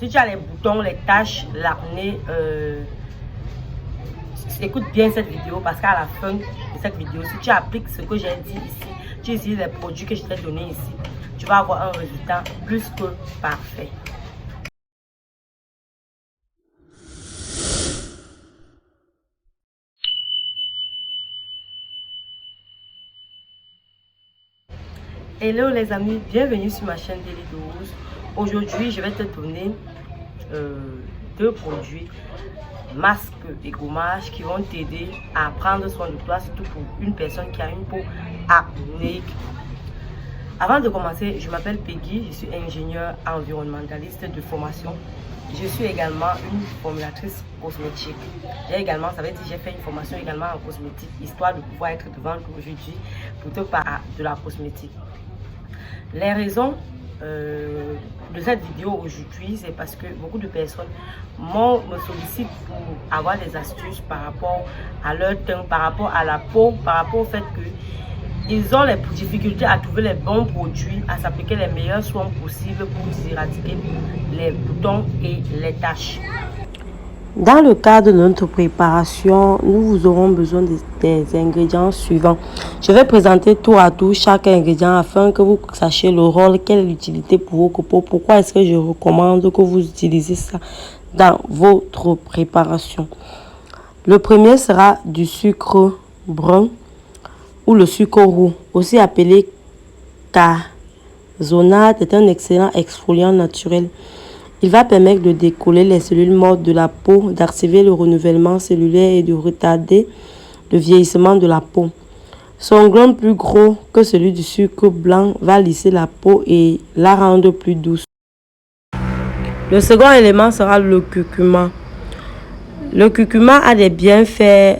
Si tu as les boutons, les taches, l'acné, écoute bien cette vidéo parce qu'à la fin de cette vidéo, si tu appliques ce que j'ai dit ici, tu utilises les produits que je t'ai donnés ici, tu vas avoir un résultat plus que parfait. Hello les amis, bienvenue sur ma chaîne Daily Dose. Aujourd'hui, je vais te donner deux produits, masque et gommage qui vont t'aider à prendre soin de toi, surtout pour une personne qui a une peau acnéique. Avant de commencer, je m'appelle Peggy, je suis ingénieure environnementaliste de formation. Je suis également une formulatrice cosmétique. J'ai fait une formation également en cosmétique, histoire de pouvoir être devant vous aujourd'hui pour te parler de la cosmétique. Les raisons de cette vidéo aujourd'hui, c'est parce que beaucoup de personnes me sollicitent pour avoir des astuces par rapport à leur teint, par rapport à la peau, par rapport au fait que ils ont les difficultés à trouver les bons produits, à s'appliquer les meilleurs soins possibles pour éradiquer les boutons et les taches. Dans le cadre de notre préparation, nous aurons besoin des ingrédients suivants. Je vais présenter tour à tour chaque ingrédient afin que vous sachiez le rôle, quelle est l'utilité pour vos peaux, pourquoi est-ce que je recommande que vous utilisez ça dans votre préparation. Le premier sera du sucre brun ou le sucre roux, aussi appelé casonate, est un excellent exfoliant naturel. Il va permettre de décoller les cellules mortes de la peau, d'activer le renouvellement cellulaire et de retarder le vieillissement de la peau. Son grain plus gros que celui du sucre blanc va lisser la peau et la rendre plus douce. Le second élément sera le curcuma. Le curcuma a des bienfaits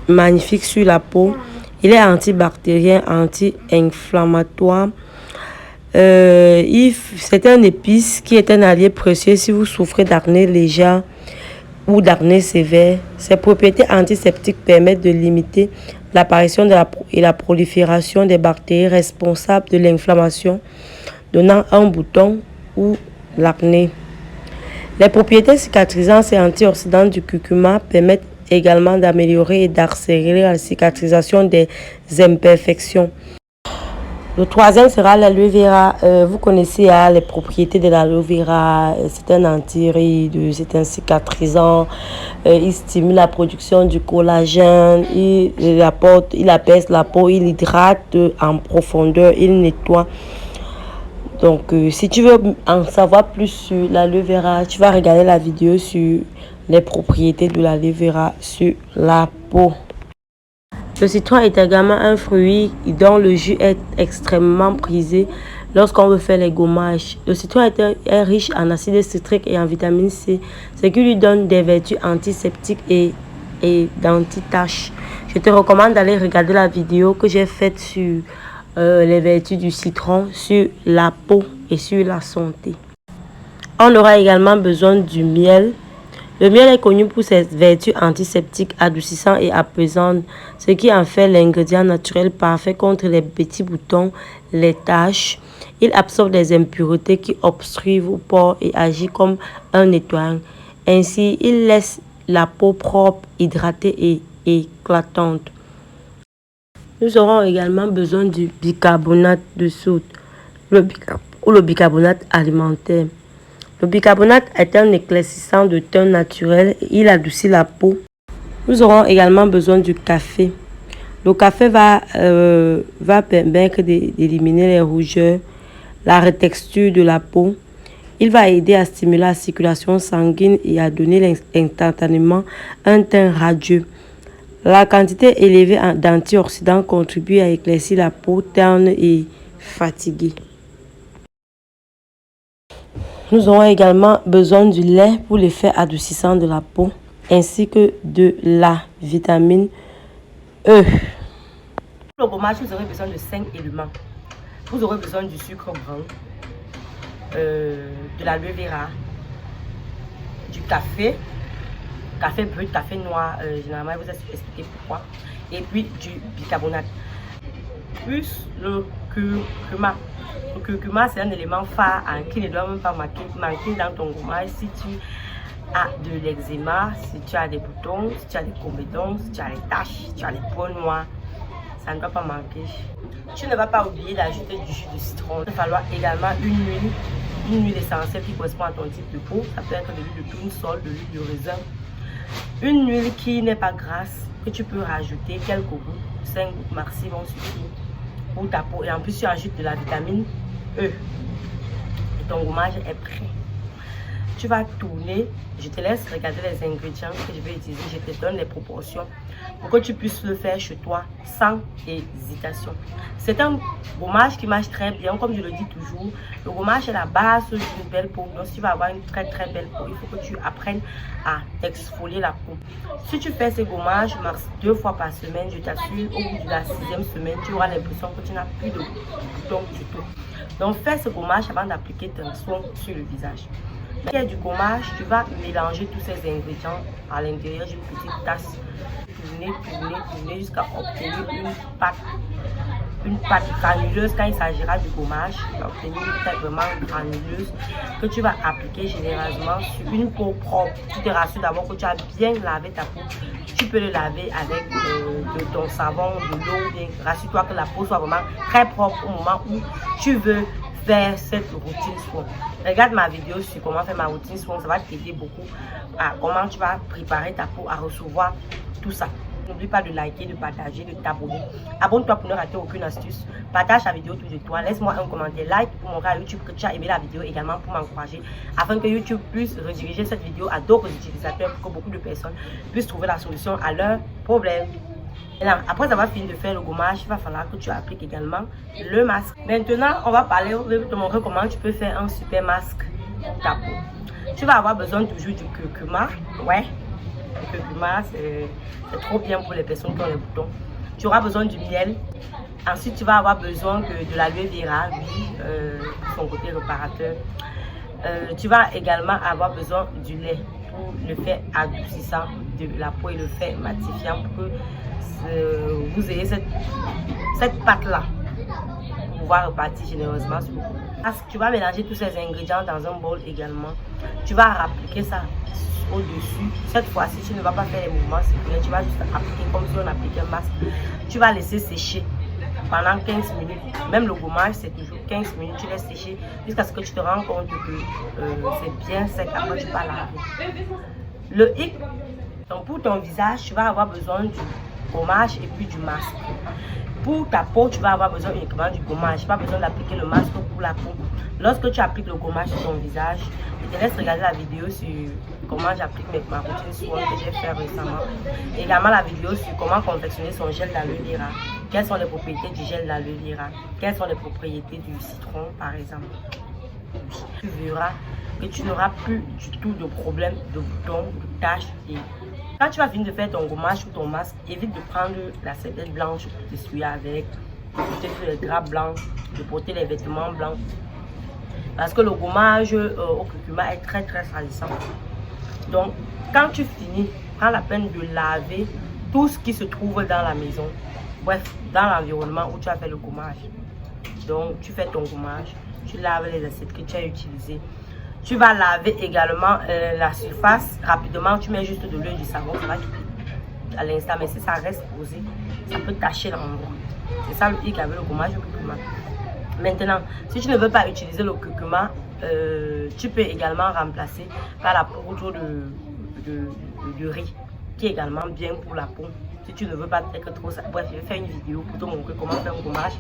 magnifiques sur la peau. Il est antibactérien, anti-inflammatoire. C'est un épice qui est un allié précieux si vous souffrez d'acné légère ou d'acné sévère. Ses propriétés antiseptiques permettent de limiter l'apparition et la prolifération des bactéries responsables de l'inflammation, donnant un bouton ou l'acné. Les propriétés cicatrisantes et antioxydantes du curcuma permettent également d'améliorer et d'accélérer la cicatrisation des imperfections. Le troisième sera l'aloe vera. Vous connaissez les propriétés de l'aloe vera. C'est un anti-ride, c'est un cicatrisant. Il stimule la production du collagène. Il apaise la peau, il hydrate en profondeur, il nettoie. Donc, si tu veux en savoir plus sur l'aloe vera, tu vas regarder la vidéo sur les propriétés de l'aloe vera sur la peau. Le citron est également un fruit dont le jus est extrêmement prisé lorsqu'on veut faire les gommages. Le citron est riche en acide citrique et en vitamine C, ce qui lui donne des vertus antiseptiques et d'anti-taches. Je te recommande d'aller regarder la vidéo que j'ai faite sur les vertus du citron sur la peau et sur la santé. On aura également besoin du miel. Le miel est connu pour ses vertus antiseptiques, adoucissants et apaisantes, ce qui en fait l'ingrédient naturel parfait contre les petits boutons, les taches. Il absorbe des impuretés qui obstruent vos pores et agit comme un nettoyant. Ainsi, il laisse la peau propre, hydratée et éclatante. Nous aurons également besoin du bicarbonate de soude ou le bicarbonate alimentaire. Le bicarbonate est un éclaircissant de teint naturel. Il adoucit la peau. Nous aurons également besoin du café. Le café va permettre d'éliminer les rougeurs, la retexture de la peau. Il va aider à stimuler la circulation sanguine et à donner instantanément un teint radieux. La quantité élevée d'antioxydants contribue à éclaircir la peau terne et fatiguée. Nous aurons également besoin du lait pour l'effet adoucissant de la peau, ainsi que de la vitamine E. Pour le gommage, vous aurez besoin de 5 éléments. Vous aurez besoin du sucre brun, de l'aloe vera, du café brut, café noir, généralement, je vous ai expliqué pourquoi, et puis du bicarbonate. Plus le curcuma. Le curcuma, c'est un élément phare qui ne doit même pas manquer dans ton gommage si tu as de l'eczéma, si tu as des boutons, si tu as des combédons, si tu as des taches, si tu as des points noirs. Ça ne doit pas manquer. Tu ne vas pas oublier d'ajouter du jus de citron. Il va falloir également une huile essentielle qui correspond à ton type de peau. Ça peut être de l'huile de tournesol, de l'huile de raisin. Une huile qui n'est pas grasse, que tu peux rajouter quelques gouttes, 5 gouttes maxi vont suffire pour ta peau. Et en plus, tu ajoutes de la vitamine E. Et ton gommage est prêt. Tu vas tourner. Je te laisse regarder les ingrédients que je vais utiliser. Je te donne les proportions pour que tu puisses le faire chez toi sans hésitation. C'est un gommage qui marche très bien. Comme je le dis toujours, le gommage est la base d'une belle peau. Donc si tu vas avoir une très belle peau, il faut que tu apprennes à exfolier la peau. Si tu fais ce gommage 2 fois par semaine, je t'assure, au bout de la 6e semaine, tu auras l'impression que tu n'as plus de boutons du tout. Donc fais ce gommage avant d'appliquer ton soin sur le visage. Il y a du gommage, tu vas mélanger tous ces ingrédients à l'intérieur d'une petite tasse. Tourner jusqu'à obtenir une pâte granuleuse. Quand il s'agira du gommage, tu vas obtenir une pâte vraiment granuleuse que tu vas appliquer généralement sur une peau propre. Tu te rassures d'abord que tu as bien lavé ta peau. Tu peux le laver avec de ton savon, de l'eau. Rassure-toi que la peau soit vraiment très propre au moment où tu veux faire cette routine soin. Regarde ma vidéo sur comment faire ma routine soin, ça va t'aider beaucoup à comment tu vas préparer ta peau à recevoir tout ça. N'oublie pas de liker, de partager, de t'abonner. Abonne-toi pour ne rater aucune astuce. Partage la vidéo autour de toi. Laisse-moi un commentaire, like pour montrer à YouTube que tu as aimé la vidéo, également pour m'encourager, afin que YouTube puisse rediriger cette vidéo à d'autres utilisateurs pour que beaucoup de personnes puissent trouver la solution à leurs problèmes. Et là, après avoir fini de faire le gommage, il va falloir que tu appliques également le masque. Maintenant, on va parler, je vais te montrer comment tu peux faire un super masque pour ta peau. Tu vas avoir besoin toujours du curcuma. Ouais, le curcuma, c'est trop bien pour les personnes qui ont les boutons. Tu auras besoin du miel. Ensuite, tu vas avoir besoin de l'aloe vera, son côté réparateur. Tu vas également avoir besoin du lait pour le fait adoucissant de la peau et le fait matifiant pour que vous ayez cette pâte-là pour pouvoir repartir généreusement sur vous. Tu vas mélanger tous ces ingrédients dans un bol également. Tu vas appliquer ça au-dessus. Cette fois-ci, tu ne vas pas faire les mouvements circulaires. Tu vas juste appliquer comme si on appliquait un masque. Tu vas laisser sécher pendant 15 minutes. Même le gommage, c'est toujours 15 minutes. Tu laisses sécher jusqu'à ce que tu te rends compte que c'est bien sec. Après, tu vas laver. Le hic, donc pour ton visage, tu vas avoir besoin du gommage et puis du masque. Pour ta peau, tu vas avoir besoin uniquement du gommage. Pas besoin d'appliquer le masque pour la peau. Lorsque tu appliques le gommage sur ton visage, je te laisse regarder la vidéo sur comment j'applique ma routine soin que j'ai fait récemment. Également la vidéo sur comment confectionner son gel d'aloe vera. Quelles sont les propriétés du gel d'aloe vera? Quelles sont les propriétés du citron, par exemple? Tu verras que tu n'auras plus du tout de problème de boutons, de taches. Et quand tu vas finir de faire ton gommage ou ton masque, évite de prendre la serviette blanche pour t'essuyer avec, de porter tous les draps blancs, de porter les vêtements blancs. Parce que le gommage au curcuma est très salissant. Donc, quand tu finis, prends la peine de laver tout ce qui se trouve dans la maison. Bref, dans l'environnement où tu as fait le gommage. Donc, tu fais ton gommage, tu laves les assiettes que tu as utilisées. Tu vas laver également la surface rapidement. Tu mets juste de l'eau et du savon, ça va quitter à l'instant. Mais si ça reste posé, ça peut tacher l'endroit. C'est ça le hic avec le gommage au curcuma. Maintenant, si tu ne veux pas utiliser le curcuma, tu peux également remplacer par la poudre de riz, qui est également bien pour la peau. Si tu ne veux pas être trop... Bref, je vais faire une vidéo pour te montrer comment faire un gommage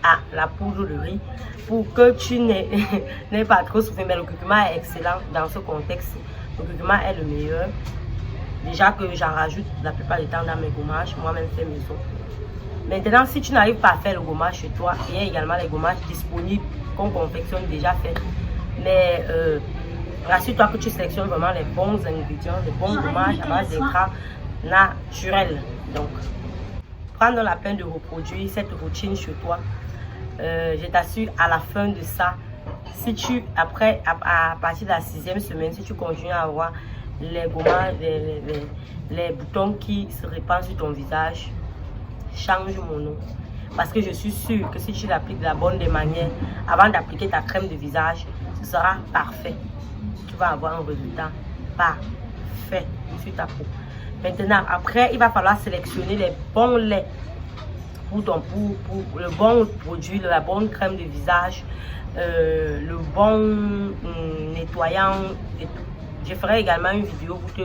à la poudre de riz pour que tu n'aies pas trop souffert. Mais le curcuma est excellent dans ce contexte. Le curcuma est le meilleur. Déjà que j'en rajoute la plupart du temps dans mes gommages, moi-même fait maison. Maintenant, si tu n'arrives pas à faire le gommage chez toi, il y a également les gommages disponibles qu'on confectionne déjà fait. Mais rassure-toi que tu sélectionnes vraiment les bons ingrédients, les bons gommages à base d'écran naturel. Donc, prendre la peine de reproduire cette routine chez toi. Je t'assure, à la fin de ça, si tu, après, à partir de la 6e semaine, si tu continues à avoir les gommages, les boutons qui se répandent sur ton visage, change mon nom. Parce que je suis sûre que si tu l'appliques de la bonne des manières, avant d'appliquer ta crème de visage, ce sera parfait. Tu vas avoir un résultat parfait sur ta peau. Maintenant, après, il va falloir sélectionner les bons laits pour le bon produit, la bonne crème de visage, le bon nettoyant et tout. Je ferai également une vidéo pour te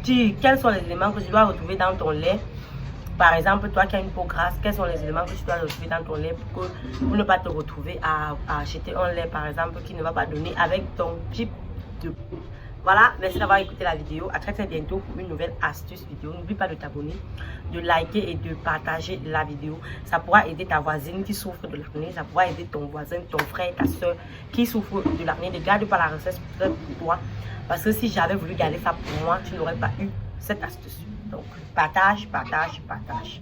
dire quels sont les éléments que tu dois retrouver dans ton lait. Par exemple, toi qui as une peau grasse, quels sont les éléments que tu dois retrouver dans ton lait pour ne pas te retrouver à acheter un lait, par exemple, qui ne va pas donner avec ton type de peau. Voilà, merci d'avoir écouté la vidéo. À très bientôt pour une nouvelle astuce vidéo. N'oublie pas de t'abonner, de liker et de partager la vidéo. Ça pourra aider ta voisine qui souffre de l'acné. Ça pourra aider ton voisin, ton frère, ta soeur qui souffre de l'acné. Ne garde pas la recette pour toi. Parce que si j'avais voulu garder ça pour moi, tu n'aurais pas eu cette astuce. Donc, partage.